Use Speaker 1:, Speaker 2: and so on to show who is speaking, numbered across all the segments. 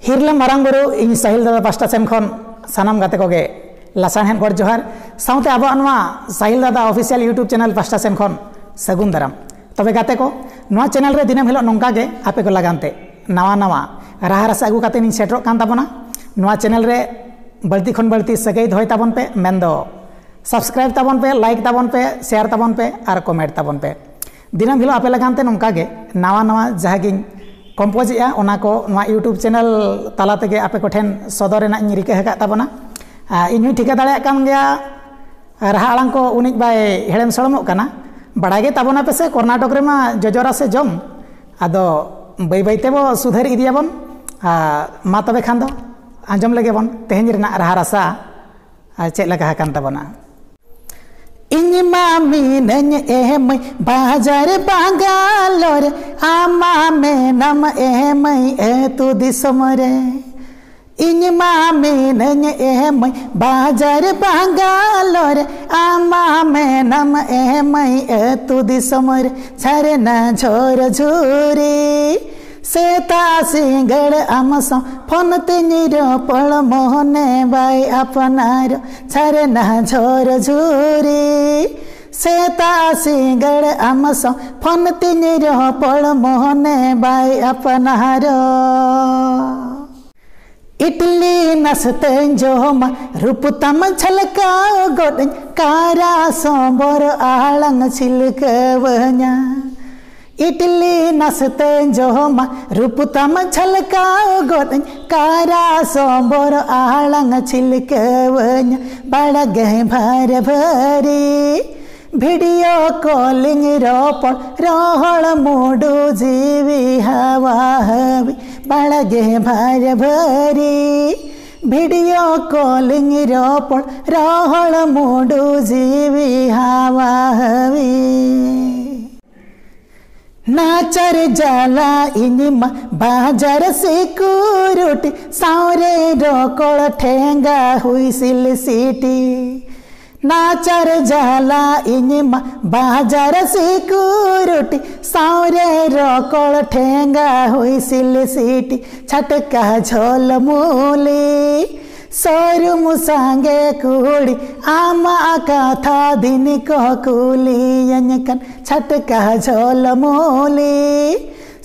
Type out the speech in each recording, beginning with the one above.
Speaker 1: हिरला मारांग बुरु इन साहिल दादा पास्टा सेन खन सानाम गाते कोगे लासानहेन गड जोहार साउते आबो नवा साहिल दादा official YouTube channel pasta Sen खन सगुन दाराम तबे गाते को नवा चैनल रे दिनम हिलो नोंका गे आपे को लगानते नवा नवा राहा रसा अगु काते नि सेटरो कान ताबोना नवा चैनल रे बल्ती खन बल्ती सगै धोय ताबोन पे मेंदो सब्सक्राइब ताबोन पे लाइक ताबोन पे शेयर ताबोन पे और कमेंट ताबोन पे दिनम हिलो आपे लगानते नोंका गे नवा नवा जहागिन कम्पोजिया ओना को नवा यूट्यूब चैनल ताला तेगे आपे को ठेन सदर रेना इन रिका हका ताबोना इन हुई ठिका दाड़े कान गया राहा आड़ांग को उनिक बाय हेड़ेम सड़मोग काना बड़ागे ताबोना पे से कर्नाटक रे मा जजरा से जम आदो बै बैते बो सुधर इदियाबन मा तबे खान दो आंजम लगे बन तेहेन रेना राहा रसा चेक लगा हकान ताबोना इन मामी नन एम बाजार बांगालोर आमा में नम एम तु दिसम रे इन मामी नन एम बाजार बांगालोर आमा में नम एम तु दिसम रे छरे ना झोर झूरी सेता सिंगड़ आमसो फोन तिनिरो पल मोहने बाई अपनारो छरे ना झोर झूरी सेता सिंगड़ आमसो फोन तिनिरो पल मोहने बाई अपनारो इडली नसते जोमा रूप तम छलकाओ गोड कारा सोबर आलंग छिलकवन्या इडली नसते जोमा रूप तम छलकाओ गोड कारा सोबर आलंग छिलकवन्या बड़ा गह भर भरी वीडियो कॉलिंग रोपड़ रोहल मूडू जीवी हवा हवी बड़ा गे भर भरी वीडियो कॉलिंग रोपड़ रोहल मूडू जीवी हवा हवी नाचर जाला इनिमा बाजार सिक्योरिटी सावरे रोकड़ ठेंगा हुई सिल सीटी नाचर जाला इनिमा बाजार सिक्योरिटी सावरे रोकड़ ठेंगा हुई सिल सीटी छटका झोल मूली सोरुम सांगे कुड़ी आमा कथा दिन को कुली यनकन छटका झोल मूली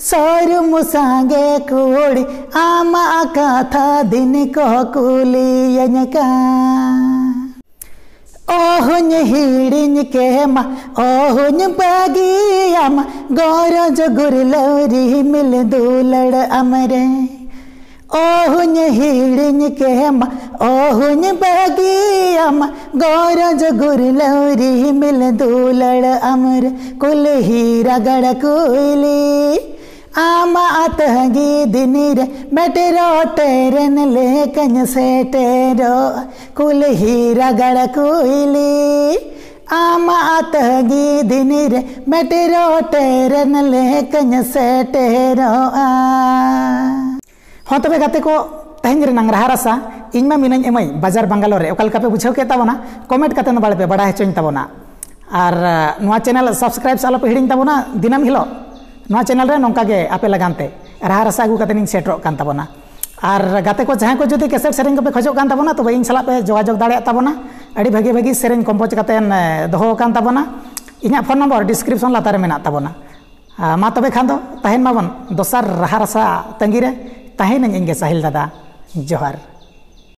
Speaker 1: सोरुम सांगे कुड़ी आमा कथा दिन को कुली यनकन ओहुन हिड़िन के मा ओहुन बागियामा गोरज गुरलौरी मिल दूलड़ अमरे ओहुन हिड़िन के मा ओहुन बागियामा गोरज गुरलौरी मिल दूलड़ अमरे कुल हीरा गड़ कुली आमा आतगी दिनीर मेटेरो टेरन लेकन से टेरो कुल हीरा गड़ कुली आमा आतगी दिनीर मेटेरो टेरन लेकन से टेरो हाँ तबे गाते को तेहेन रेनांग राहा रसा इनमा मिनाñ एमई बाजार बांगालोर रे ओकाल कापे बुझाव के ताबोना कमेंट काते न बाळे पे बड़ा हेचोñ ताबोना और नोआ चैनल सब्सक्राइब सालो पे हिडिñ ताबोना दिनम हिलो नोआ चैनल रे नोंका गे आपे लगानते राहा रसा अगु काते निñ सेटरो कान ताबोना और गाते को जहां को जदि कैसेट सेरेñ को पे खोजो कान ताबोना तो इन सला पे जोगाजोग दाड़े ताबोना अड़ी भागी भागी सेरेñ कंपोज काते दोहो कान ताबोना इना फोन नंबर डिस्क्रिप्शन लातार रे मेना ताबोना मा तबे खान दो ताहेन माबन दोसर राहा रसा तंगी रे ताहेन इनगे साहिल दादा जोहार।